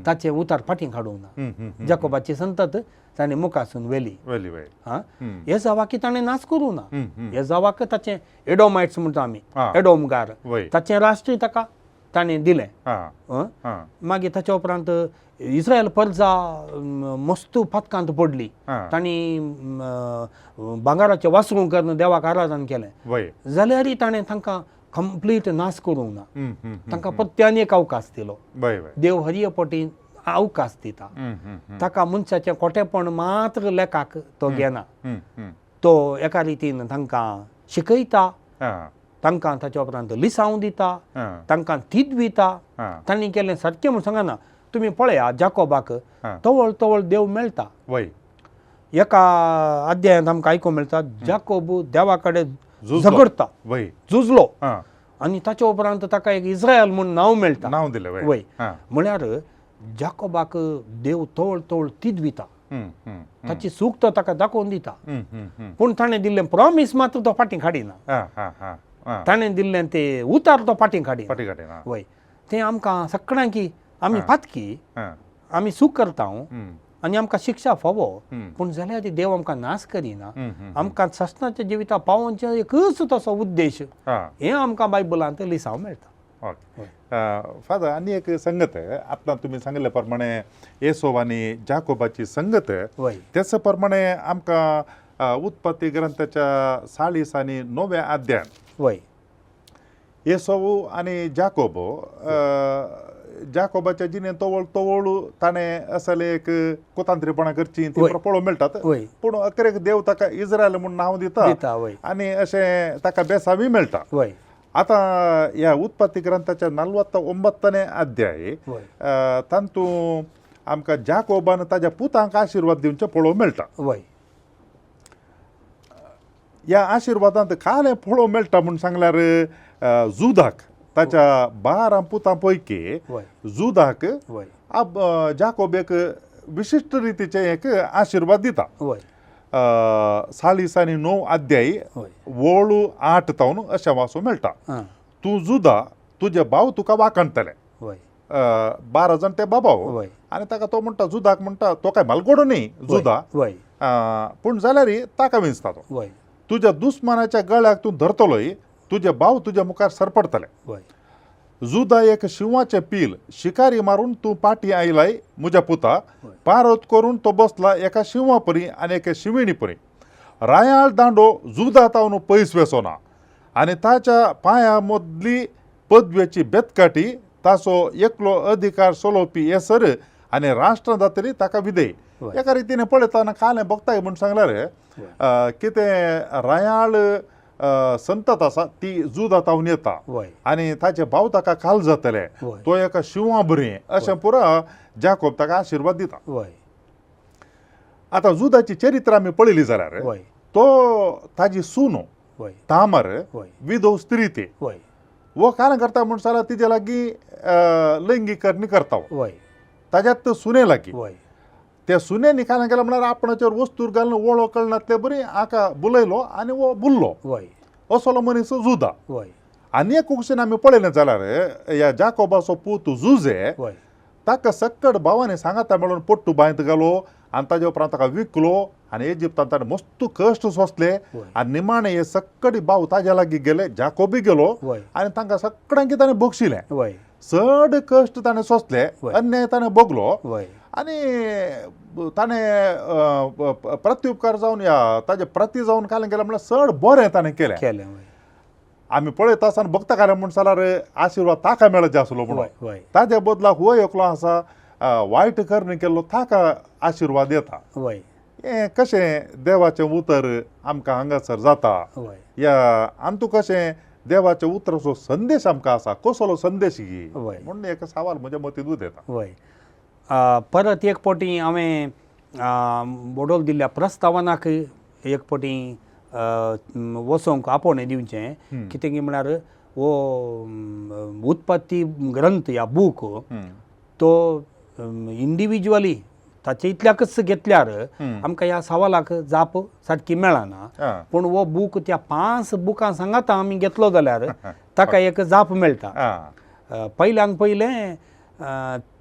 ताचें उतार फाटीं काडूंक ना. जाकोबाची संतत ताणें मुखासून व्हेली. हे जावाकी ताणें नाश करूं ना. हे जावाक ताचें एडोमायट्स म्हणटा आमी, एडोमगार, ताचें राष्ट्र ताका ताणें दिलें. मागीर ताच्या उपरांत इस्रायल परजा मस्त पातकांत पडली. तांणी भांगाराचें वासरूं करून देवाक आराधन केलें, जाल्यारय ताणें तांकां कंप्लीट नाश करूंक ना. तांकां परत्यान एक अवकाश दिलो. देव हरियपटीन अवकाश दिता. ताका मनशाचें खोटेपण मात्र लेखाक तो घेना. तो एका रितीन तांकां शिकयता, तांकां ताच्या उपरांत लिसांव दिता, तांकां थिदविता. तांणी केलें सारकें म्हूण सांगना. तुमी पळया जाकोबाक तवळ तवळ देव मेळटा. एका अध्यायांत आमकां आयकूंक मेळटा जाकोब देवा कडेन झगडटा, झुजलो, आनी ताच्या उपरांत ताका एक इस्रायल म्हूण नांव मेळटा. वय म्हळ्यार जाकोबाक देव तवळ तवळ थिदविता, ताची सूख तो ताका दाखोवन दिता. पूण ताणें दिल्लें प्रॉमीस मात्र तो फाटीं काडिना. ताणें दिल्लें तें उतार तो फाटीं काडिना. वय तें आमकां सगळ्यांकी आमी पातकी, आमी सूख करता आनी आमकां शिक्षा फावो, पूण जाल्यार देव आमकां नाश करिना. आमकां सस्नाच्या जिविता पावोवचें एकच तसो उद्देश, हें आमकां बायबलांत लिसांव मेळटा. फादर, आनी एक संगत आतां तुमी सांगले प्रमाणे येसोव आनी जाकोबाची संगत, त्याच प्रमाणे आमकां उत्पत्ती ग्रंथाच्या 40 आनी 9व्या अध्यायान येसोव आनी जाकोब जाकोबाच्या जिने तोवळू ताणे असले एक कुतांत्रीपणा करची ती पळो मेळटात वय पूण अखेरेक देव ताका इस्रायल म्हणून नाव दिता दिता वय आणि अशे ताका बेसावी मेळटा वय आता या उत्पत्ती ग्रंथाच्या 49ने अध्याय वय तांतू आमकां जाकोबान ताज्या पुतांक आशिर्वाद दिवचे पळोवंक मेळटा वय या आशिर्वादांत खाले पळोवंक मेळटा म्हूण सांगल्यार जुदाक ताच्या 12 पुतां पैकी वय जुदाक वय जाकोब एक विशिष्ट रितीचे एक आशिर्वाद दिता वय 40 आनी 9 अध्याय वय वळू 8 तावन अशें वाचूंक मेळटा आं तूं जुदा तुजे भाव तुका वाकणतले वय 12 जाण ते बाबाव वय आनी ताका तो म्हणटा जुदाक म्हणटा तो काय मालगोडो न्ही जुदा वय पूण जाल्यार ताका विंचता तो वय तुज्या दुस्मानाच्या गळ्याक तूं धरतलोय तुजे भाव तुज्या मुखार सरपडतले वय जुदा एक शिवाचे पील शिकारी मारून तूं पाटी आयलाय म्हज्या पुता पारोत करून तो बसला एका शिवा परी आनी एका शिविणी परी रायाळ दांडो जुदा तावन पयस वेसोना आनी ताच्या पांया मदली पदवेची बेतकाटी ताचो एकलो अधिकार चलोवपी येसर आनी राष्ट्र जातली ताका विधेय एका रितीने पळयतना कालें बघताय म्हूण सांगल्यार कितें रायाळ संतत आसा ती जुदा तावन येता आनी ताचे भाव ताका खाल जातले तो एका शिवा बरी अशें पुरा जाकोब ताका आशिर्वाद दिता आतां जुदाची चरित्र आमी पळयली जाल्यार तो ताजी सून तामार विधव स्त्री ती वो काल करता म्हूण जाल्यार तिजे लागीं लैंगीकरण करता ताज्यात सुने लागीं त्या सुनेनी काल केला म्हणल्यार आपणाचेर वस्तूर घालून वळो कळनातले बरी आका बुलयलो आनी वो बुल्लो असलो मनीस जुदा आनी एक कुशीन आमी पळयलें जाल्यार ह्या जाकोबाचो पूत जुजे ताका सक्कड भावांनी सांगाता मेळून पट्टू बांयत घालो आनी ताजे उपरांत ताका विकलो आनी इजिप्तांत ताणें मस्त कश्ट सोंसले आनी निमाणे हे सक्कडी भाव ताज्या लागीं गेले जाकोबी गेलो आनी तांकां सगळ्यांक ताणें बक्षिलें चड कश्ट ताणें सोंसले अन्याय ताणें भोगलो आनी ताणें प्रत्युपकार जावन या ताजे प्रती जावन कालें गेलें म्हळ्यार चड बरें ताणें केलें आमी पळयता आसतना भक्ता कालें म्हूण जाल्यार आशिर्वाद ताका मेळचे आसलो म्हणून ताजे बदलाक हो एकलो आसा वायट कर्म केल्लो ताका आशिर्वाद येता हें कशें देवाचें उतर आमकां हांगासर जाता या आनी तूं कशें देवाच्या उतराचो संदेश आमकां आसा कसलो संदेश घे म्हणून एक सवाल म्हज्या मतींत येता परत एक फावटी हांवें बडोल दिल्ल्या प्रस्तावनाक एक फावटी वचोंक आपोवणें दिवचें कितें म्हळ्यार हो उत्पत्ती ग्रंथ या बूक तो इंडिविज्युअली ताचे इतल्याकच घेतल्यार आमकां ह्या सवालाक जाप सारकी मेळना पूण हो बूक त्या 5 बुकां सांगात आमी घेतलो जाल्यार ताका एक जाप मेळटा पयल्यान पयलें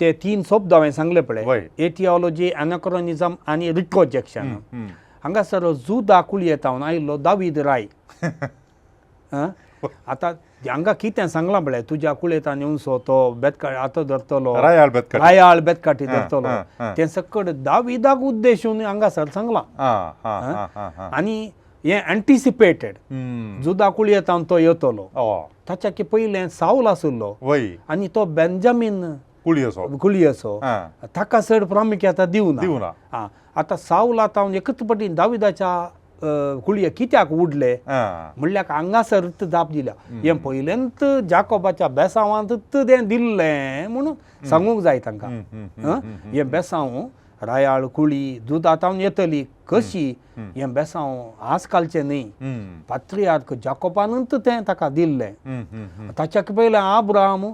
ते 3 शब्द हांवें सांगले पळय एटिओलॉजी एनाक्रोनिजम आनी रिट्रोजेक्शन हांगासर जुदा कुळयेतावन आयिल्लो दावीद राय आतां हांगा कितें सांगलां पळय तुज्या कुळयेतान येवनसो तो बेतकाटी आतां धरतलो रायाळ बेतकाटी धरतलो तें सकट दाविदाक उद्देशून हांगासर सांगलां आनी हें एंटिसिपेटेड जुदा कुळयेतावन तो येतलो ताच्या की पयलें साऊल आसुल्लो आनी तो बेंजामीन कुळयेचो ताका चड प्रामुख्यता दिवना आतां साऊल आतां एकच पटीन दाविदाच्या कुळये कित्याक उडले म्हणल्यार हांगासर जाप दिल्या हें पयलेंत जाकोबाच्या बेसांवांत तें दिल्लें म्हणून सांगूंक जाय तांकां हें बेसांव रायाळ कुळी जुदातावन येतली कशी हें बेसांव आजकालचें न्ही पात्रियार्क जाकोबानूच तें ताका दिल्लें ताच्याक पयलें आब्राम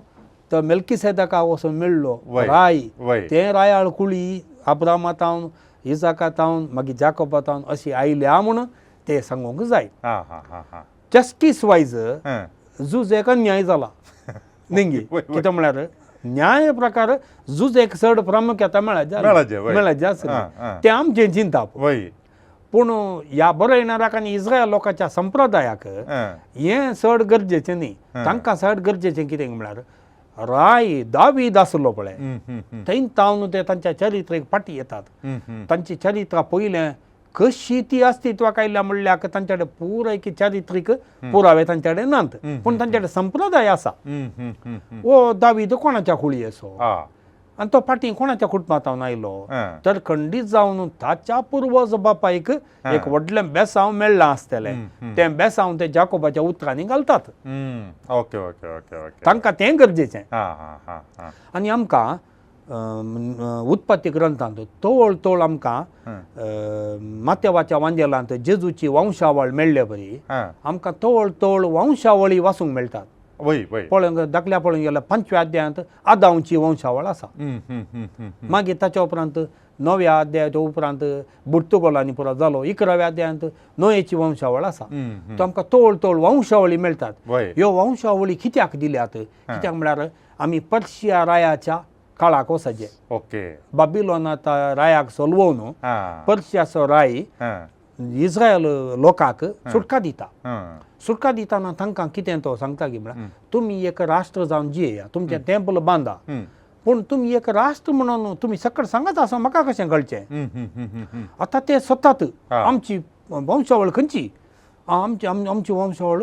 तो मेल्किसेदेका वचून मेळ्ळो राय तें रायाळ कुळी आब्रामातावन इजाकातावन मागीर जाकोबातावन अशी आयल्या म्हणून तें सांगूंक जाय जस्टीस वायज जुजेक अन्याय जाला न्ही कितें म्हळ्यार न्याय प्रकार जुजेक चड प्रामुख्यता मेळचे आसली तें आमचें चिंता पूण ह्या बरयणाऱ्याक आनी इस्रायल लोकांच्या संप्रदायाक हें चड गरजेचें न्ही तांकां चड गरजेचें कितें म्हळ्यार राय दावीद आसलो पळय थंय तावन ते तांच्या चरित्रेक फाटी येतात तांची चरित्रां पयलें कशी ती अस्तित्वाक आयल्या म्हणल्याक तांचे कडेन पुराय की चारित्रीक पुरावे तांचे कडेन नात, पूण तांचे कडेन संप्रदाय आसा. वो दावीद कोणाच्या कुळी असो आनी तो फाटीं कोणाच्या कुटुंबांत आयलो तर खंडीत जावन ताच्या पुर्वज बापायक एक व्हडलें बेसांव मेळ्ळां आसतलें. तें बेसांव ते जाकोबाच्या उतरांनी घालतात. ओके ओके ओके ओके तांकां तें गरजेचें. हां आनी आमकां उत्पत्ती ग्रंथांत तोळ आमकां मातेवाच्या वांजेलांत जेजूची वंशावळ मेळ्ळे बरी आमकां तोळ वंशावळी वाचूंक मेळटात. पळोवंक दाखल्या पळोवंक गेल्यार 5व्या अध्यायांत आदामची वंशावळ आसा. मागीर ताच्या उपरांत 9व्या अध्यायाच्या उपरांत बुर्तुगोलांनी पुरो जालो. 11व्या अध्यायांत नोयेची वंशावळ आसा. तो आमकां तोळ वंशावळी मेळटात. ह्यो वंशावळी कित्याक दिल्यात? कित्याक म्हळ्यार आमी पर्शिया रायाच्या काळाक वचचे. ओके बाबिलोनात रायाक सोलवून पर्शियाचो राय इस्रायल लोकांक सुटका दिता. सुटका दितना तांकां कितें तो सांगता की म्हळ्यार तुमी एक राष्ट्र जावन जियेया, तुमचें टेंपल बांदा, पूण तुमी एक राष्ट्र म्हणून तुमी सकट सांगत आसा म्हाका कशें कळचें. आतां ते सोदतात आमची वंशावळ खंयची, आमची वंशावळ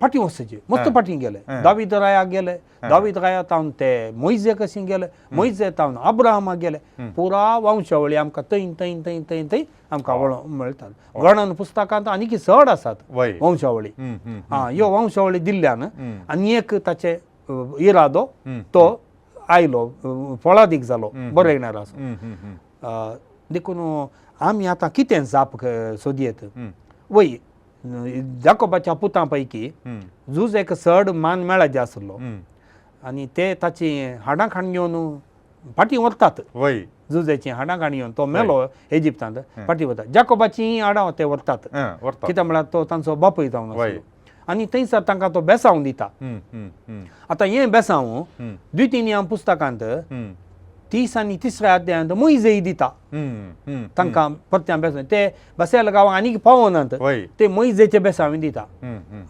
फाटीं वचचे. मस्त फाटीं गेले. दावीद रायाक गेले. दावीद रायातावन ते मोइजे कशें गेले. मोइजेतावन अब्राहमाक गेले. पुरा वंशावळी आमकां थंय आमकां मेळटात. गणन पुस्तकांत आनीक चड आसात वंशावळी. ह्यो वंशावळी दिल्ल्यान आनी एक ताचे इरादो तो आयलो, फळादीक जालो, बरयणार आसा. देखून आमी आतां कितें जाप सोदयेत? वय जाकोबाच्या पुतां पैकी झूज एक चड मान मेळाचे आसलो आनी ते ताची हाडां खाण घेवन फाटीं व्हरतात. झुजेची हाडां खाण घेवन तो मेलो इजिप्तांत फाटीं वतात. जाकोबाची हाडां ते व्हरतात. कित्याक म्हळ्यार तो तांचो बापूय जावन आसलो. आनी थंयसर तांकां तो बेसांव दिता. आतां हें बेसांव द्वितीय पुस्तकांत 30 आनी 3ऱ्या अध्यायांत मोइजेय दिता तांकां परत्यान बेसांव. ते बसेल गांवांक आनीक पावनात ते मोइजेचे बेसांव दिता.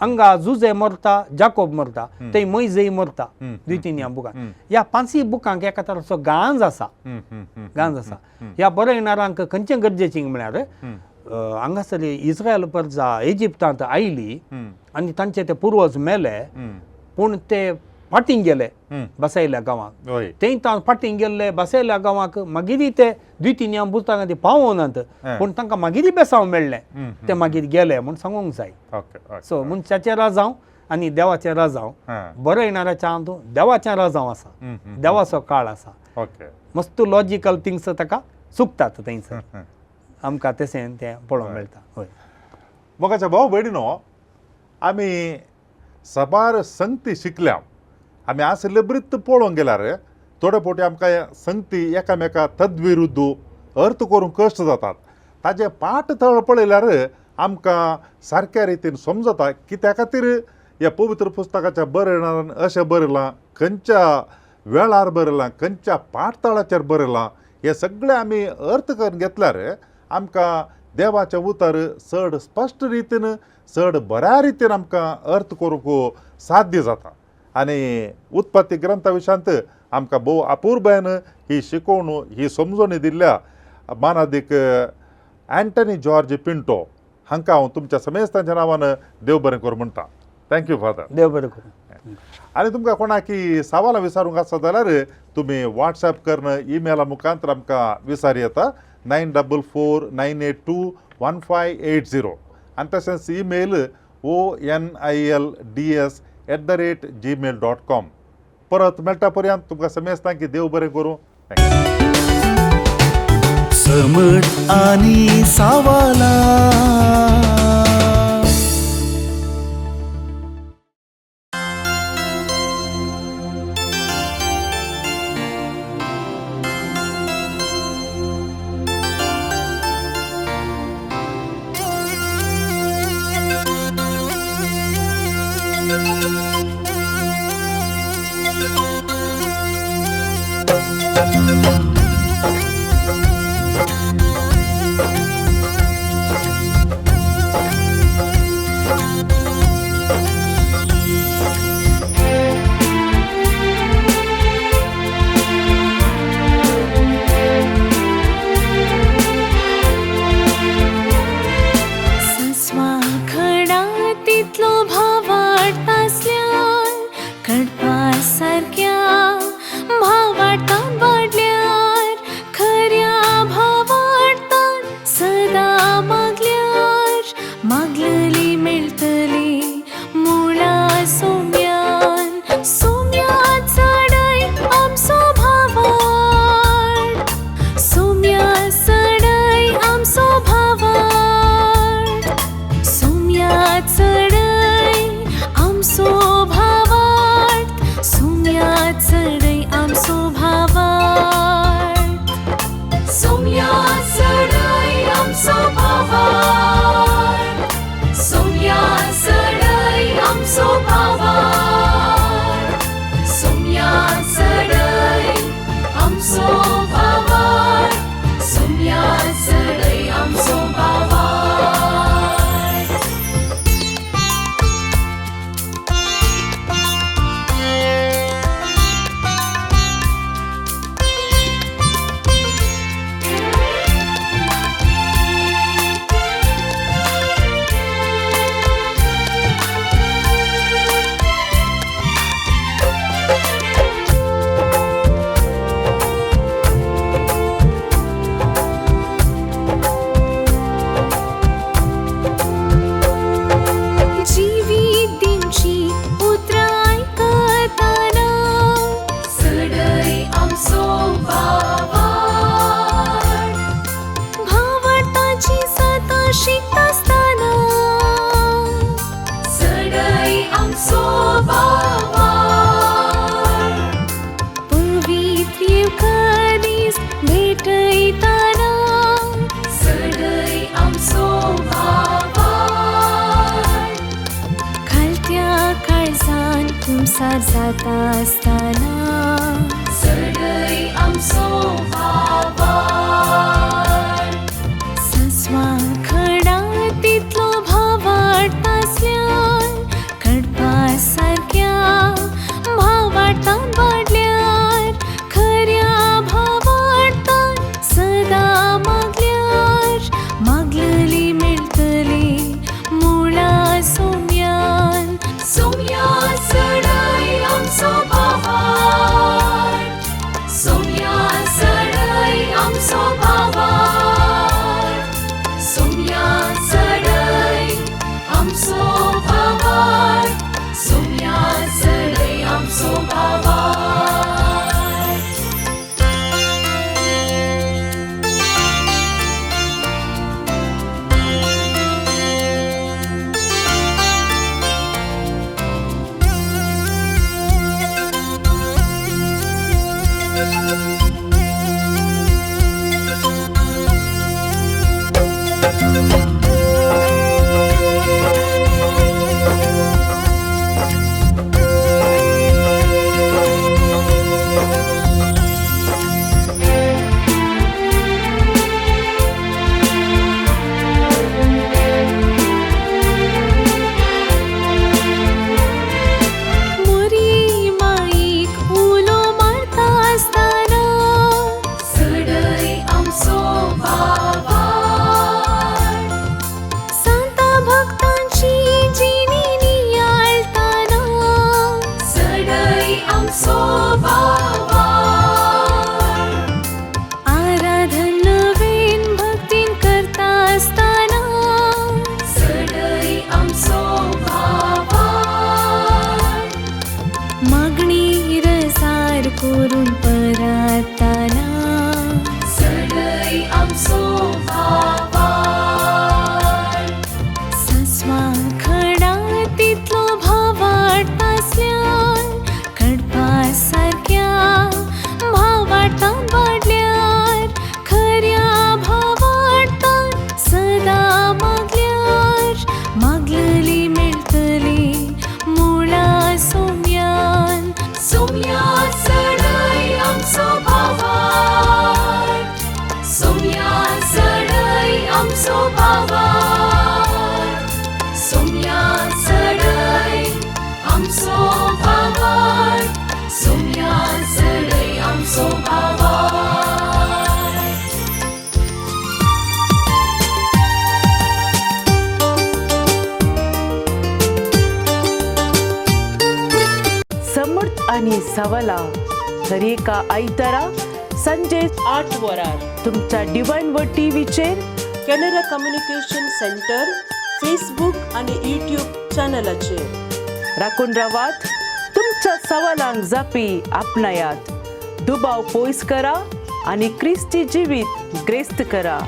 हांगा झुजे मरता, जाकोब मरता, ते मोइजेय मरता द्वितीय बुकांत. ह्या 5 बुकांक एका तराचो गांज आसा. ह्या बरयणारांक खंयचें गरजेचें म्हळ्यार हांगासर इस्रायल प्रजा इजिप्तांत आयली आनी तांचे ते पुर्वज मेले, पूण ते फाटीं गेले बसयल्या गांवांक. ते फाटीं गेल्ले बसयल्या गांवांक मागीर ते द्वितीय पुस्तकांत पावनात, पूण तांकां मागीर बेसांव मेळ्ळें. ते मागीर गेले म्हूण सांगूंक जाय. सो मनशाचें राजांव आनी देवाचें राजांव, बरयणाऱ्याच्या हातूंत देवाचें राजांव आसा, देवाचो काळ आसा. मस्त लॉजिकल थिंग्स ताका चुकतात थंयसर. आमकां तशें तें पळोवंक मेळटा. मोगाच्या भाव भयणीनो, आमी सबार संगती शिकल्या. आमी आसले बरीत पळोवंक गेल्यार थोडे फावटी आमकां संगती एकामेका तद्विरुद्ध अर्थ करूंक कश्ट जातात. ताजे पाठ थळ पळयल्यार आमकां सारक्या रितीन समजता कित्या खातीर ह्या पवित्र पुस्तकाच्या बरयणाऱ्यान अशें बरयलां, खंयच्या वेळार बरयलां, खंयच्या पाठतळाचेर बरयलां, हे सगळे आमी अर्थ करून घेतल्यार आमकां देवाचें उतर चड स्पश्ट रितीन, चड बऱ्या रितीन आमकां अर्थ करूंक साध्य जाता. आनी उत्पत्ती ग्रंथा विशयांत आमकां भोव अपुर्बायेन ही शिकोवण, ही समजोवणी दिल्ल्या मानादीक अँटनी जॉर्ज पिंटो हांकां हांव तुमच्या समेस्तांच्या नांवान देव बरें करूं म्हणटा. Thank you father. देव बरें करूं. आनी तुमकां कोणाकी सवालां विचारूंक आसा जाल्यार तुमी WhatsApp करून ईमेला मुखांतर आमकां विचार येता 9449821580 आनी तशेंच ईमेल onilds@gmail.com. परत मेळटा पर्यंत तुमकां समेस्तांकी देव बरें करूं. समट आनी सावाला पार जाता असताना सडई आमचो भावार सस्वा खडा तितलो भाव वाटतासल्यान कडपा सारक्या भाव वाटतान वाडल्यार खऱ्या भाव वाटतान सदा मागल्यार मागलली मेळटली मुळा सोम्यान सोम्या सडई आमचो भावार सोम्या सडई आमचो भावार सोम्या सडई आमचो भावार सोम्या सडई आमचो भावार मोरी माईक उलो मारता असताना सडई आमचो भावार सांता भक्तांची जिणी नियाळताना सडई आमचो भावार आराधन नवीन भक्तीन करता असताना सडई आमचो भावार मागणी रसार करून परताना सडई आमचो भावार सस्वा खडा तितलो भाव वाटतासल्यान कडपा सारक्या भाव वाटतान वाडल्यार खऱ्या भाव वाटतान सदा मागल्यार मागलली मेळटली मुळा सोम्यान सोम्या सडई आमचो भावार सोम्या सडई आमचो भावार सोम्या सडई आमचो भावार सोम्या सडई आमचो भावार समर्थ आणि सवाला दर एका आयतारा संजे 8 वरार तुमच्या डिवाइन वर्ड टीव्हीचेर कॅनरा कम्युनिकेशन सेंटर फेसबुक आणि यूट्यूब चॅनलाचेर राखून रावात. तुमच्या सवालांक जापी आपणायात. दुबाव पयस करा आणि क्रिस्ती जिवीत ग्रेस्त करा.